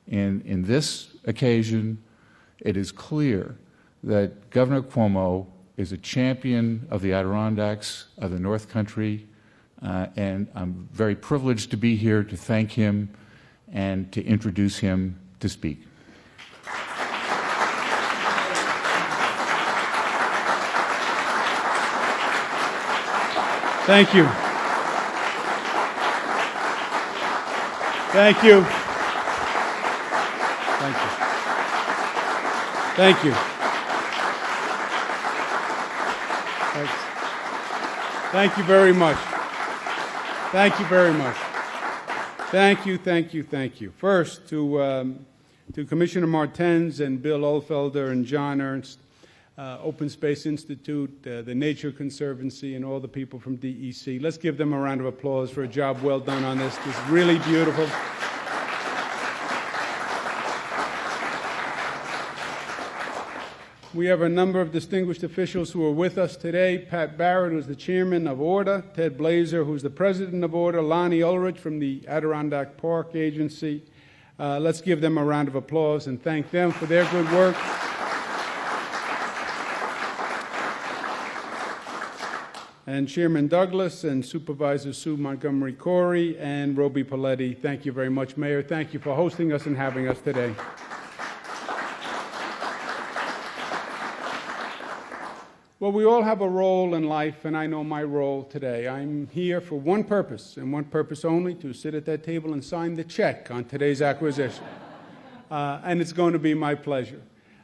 In this occasion, it is clear that Governor Cuomo is a champion of the Adirondacks, of the North Country, and I'm very privileged to be here to thank him and to introduce him to speak. Thank you. Thank you. Thank you. Thank you. Thanks. Thank you very much. Thank you very much. Thank you, thank you, thank you. First, to Commissioner Martens and Bill Ohlfelder and John Ernst, Open Space Institute, the Nature Conservancy, and all the people from DEC. Let's give them a round of applause for a job well done on this. This is really beautiful. We have a number of distinguished officials who are with us today. Pat Barrett, who's the chairman of ORDA, Ted Blazer, who's the president of ORDA, Lonnie Ulrich from the Adirondack Park Agency. Let's give them a round of applause and thank them for their good work. And Chairman Douglas and Supervisor Sue Montgomery Corey and Roby Paletti, thank you very much, Mayor. Thank you for hosting us and having us today. Well, we all have a role in life, and I know my role today. I'm here for one purpose, and one purpose only, to sit at that table and sign the check on today's acquisition. And it's going to be my pleasure.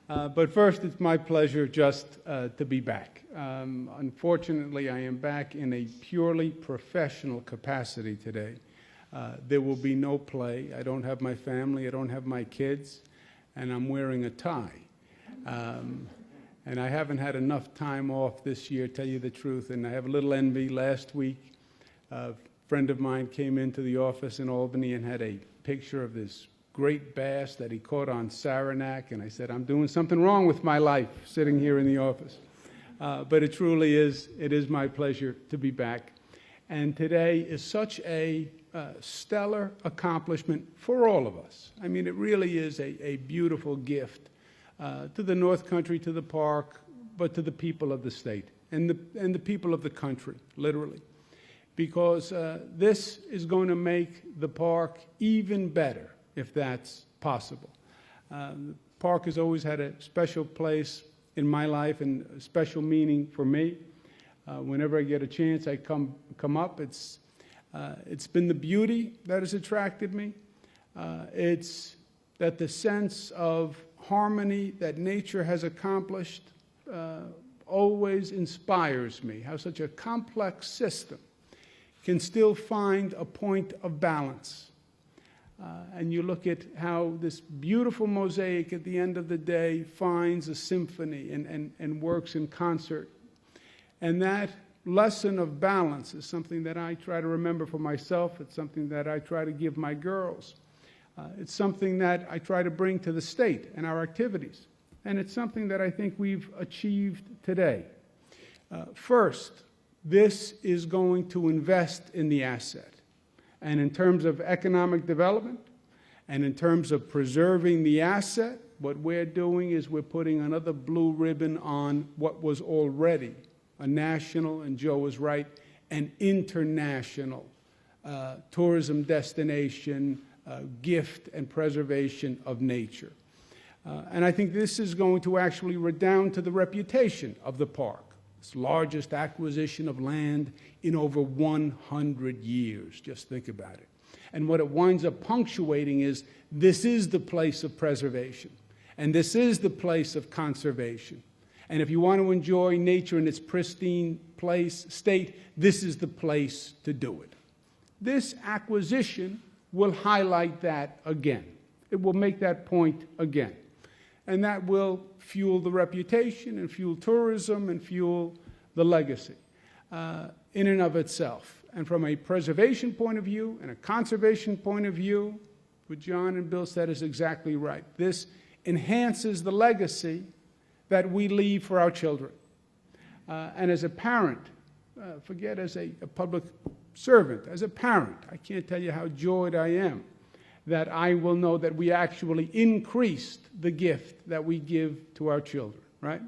But first, it's my pleasure just to be back. Unfortunately, I am back in a purely professional capacity today. There will be no play. I don't have my family. I don't have my kids. And I'm wearing a tie. And I haven't had enough time off this year, tell you the truth, and I have a little envy. Last week, a friend of mine came into the office in Albany and had a picture of this great bass that he caught on Saranac, and I said, I'm doing something wrong with my life sitting here in the office. But it truly is, it is my pleasure to be back. And today is such a stellar accomplishment for all of us. I mean, it really is a beautiful gift. To the North Country, to the park, but to the people of the state and the people of the country, literally. Because this is going to make the park even better, if that's possible. The park has always had a special place in my life and a special meaning for me. Whenever I get a chance, I come up. It's been the beauty that has attracted me. It's that the sense of harmony that nature has accomplished always inspires me, how such a complex system can still find a point of balance. And you look at how this beautiful mosaic at the end of the day finds a symphony and works in concert. And that lesson of balance is something that I try to remember for myself. It's something that I try to give my girls. It's something that I try to bring to the state and our activities. And it's something that I think we've achieved today. First, this is going to invest in the asset. And in terms of economic development and in terms of preserving the asset, what we're doing is we're putting another blue ribbon on what was already a national, and Joe was right, an international tourism destination, gift and preservation of nature. And I think this is going to actually redound to the reputation of the park. It's the largest acquisition of land in over 100 years. Just think about it. And what it winds up punctuating is this is the place of preservation. And this is the place of conservation. And if you want to enjoy nature in its pristine state, this is the place to do it. This acquisition will highlight that again. It will make that point again. And that will fuel the reputation and fuel tourism and fuel the legacy in and of itself. And from a preservation point of view and a conservation point of view, what John and Bill said is exactly right. This enhances the legacy that we leave for our children. And as a parent, forget as a public servant, as a parent, I can't tell you how joyed I am that I will know that we actually increased the gift that we give to our children, right?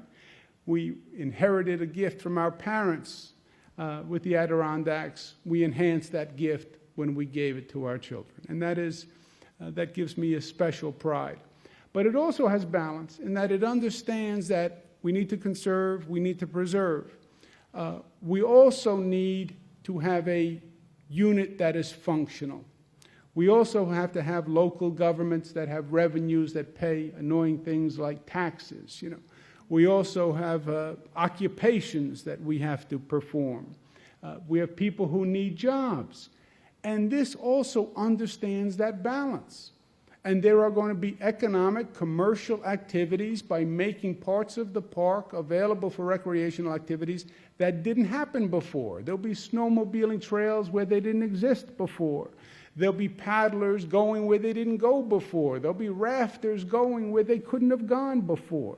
We inherited a gift from our parents with the Adirondacks. We enhanced that gift when we gave it to our children. And that gives me a special pride. But it also has balance in that it understands that we need to conserve, we need to preserve. We also need to have a unit that is functional. We also have to have local governments that have revenues that pay annoying things like taxes. We also have occupations that we have to perform. We have people who need jobs. And this also understands that balance. And there are going to be economic, commercial activities by making parts of the park available for recreational activities that didn't happen before. There'll be snowmobiling trails where they didn't exist before. There'll be paddlers going where they didn't go before. There'll be rafters going where they couldn't have gone before.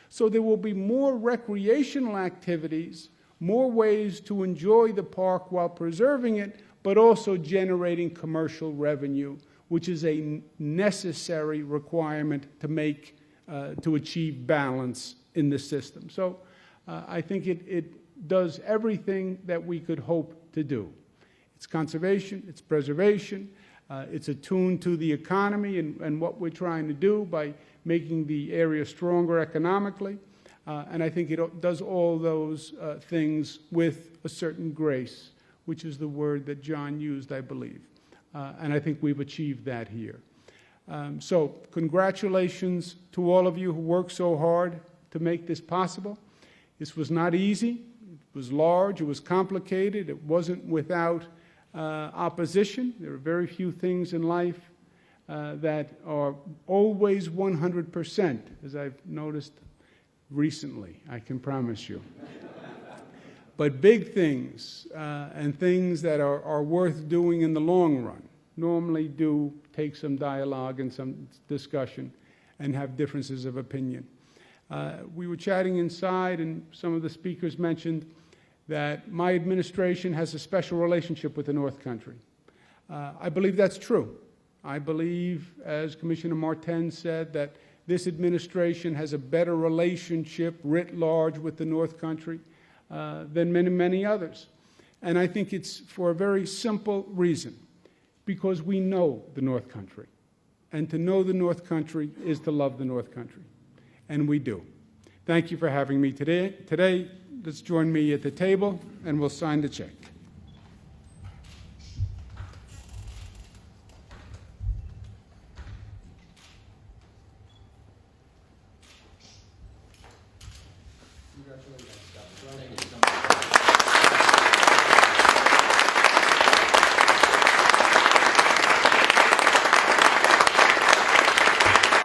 So there will be more recreational activities, more ways to enjoy the park while preserving it, but also generating commercial revenue, which is a necessary requirement to achieve balance in the system. So I think it does everything that we could hope to do. It's conservation, it's preservation, it's attuned to the economy and what we're trying to do by making the area stronger economically. And I think it does all those things with a certain grace, which is the word that John used, I believe. And I think we've achieved that here. So congratulations to all of you who worked so hard to make this possible. This was not easy. It was large. It was complicated. It wasn't without opposition. There are very few things in life that are always 100%, as I've noticed recently, I can promise you. But big things and things that are worth doing in the long run normally do take some dialogue and some discussion and have differences of opinion. We were chatting inside, and some of the speakers mentioned that my administration has a special relationship with the North Country. I believe that's true. I believe, as Commissioner Martin said, that this administration has a better relationship writ large with the North Country than many, many others. And I think it's for a very simple reason, because we know the North Country. And to know the North Country is to love the North Country. And we do. Thank you for having me today. Let's join me at the table, and we'll sign the check.